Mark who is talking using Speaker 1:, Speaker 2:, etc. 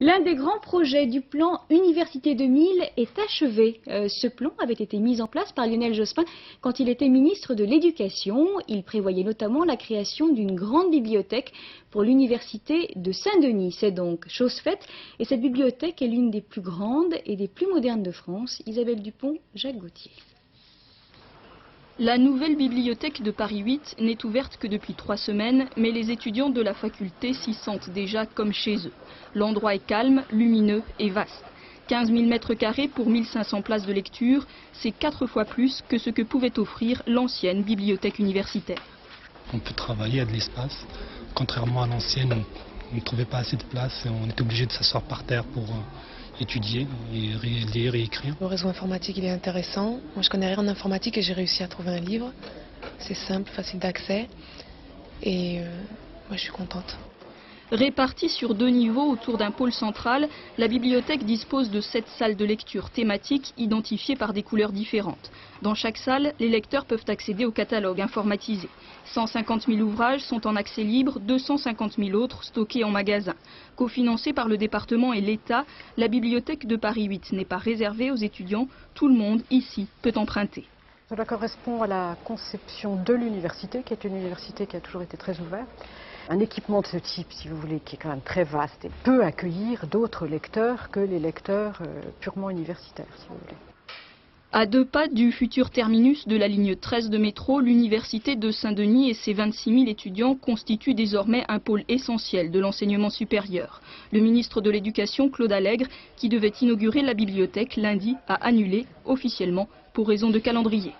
Speaker 1: L'un des grands projets du plan Université 2000 est achevé. Ce plan avait été mis en place par Lionel Jospin quand il était ministre de l'Éducation. Il prévoyait notamment la création d'une grande bibliothèque pour l'Université de Saint-Denis. C'est donc chose faite et cette bibliothèque est l'une des plus grandes et des plus modernes de France. Isabelle Dupont, Jacques Gauthier.
Speaker 2: La nouvelle bibliothèque de Paris 8 n'est ouverte que depuis 3 semaines, mais les étudiants de la faculté s'y sentent déjà comme chez eux. L'endroit est calme, lumineux et vaste. 15 000 m² pour 1500 places de lecture, c'est 4 fois plus que ce que pouvait offrir l'ancienne bibliothèque universitaire.
Speaker 3: On peut travailler, il y a de l'espace. Contrairement à l'ancienne, on ne trouvait pas assez de place et on était obligé de s'asseoir par terre pour étudier, et lire et écrire.
Speaker 4: Le réseau informatique il est intéressant. Moi je connais rien en informatique et j'ai réussi à trouver un livre. C'est simple, facile d'accès et moi je suis contente.
Speaker 2: Répartie sur 2 niveaux autour d'un pôle central, la bibliothèque dispose de 7 salles de lecture thématiques identifiées par des couleurs différentes. Dans chaque salle, les lecteurs peuvent accéder au catalogue informatisé. 150 000 ouvrages sont en accès libre, 250 000 autres stockés en magasin. Cofinancée par le département et l'État, la bibliothèque de Paris 8 n'est pas réservée aux étudiants. Tout le monde ici peut emprunter.
Speaker 5: Cela correspond à la conception de l'université, qui est une université qui a toujours été très ouverte. Un équipement de ce type, si vous voulez, qui est quand même très vaste et peut accueillir d'autres lecteurs que les lecteurs purement universitaires, si vous voulez.
Speaker 2: À 2 pas du futur terminus de la ligne 13 de métro, l'université de Saint-Denis et ses 26 000 étudiants constituent désormais un pôle essentiel de l'enseignement supérieur. Le ministre de l'Éducation, Claude Allègre, qui devait inaugurer la bibliothèque lundi, a annulé officiellement pour raison de calendrier.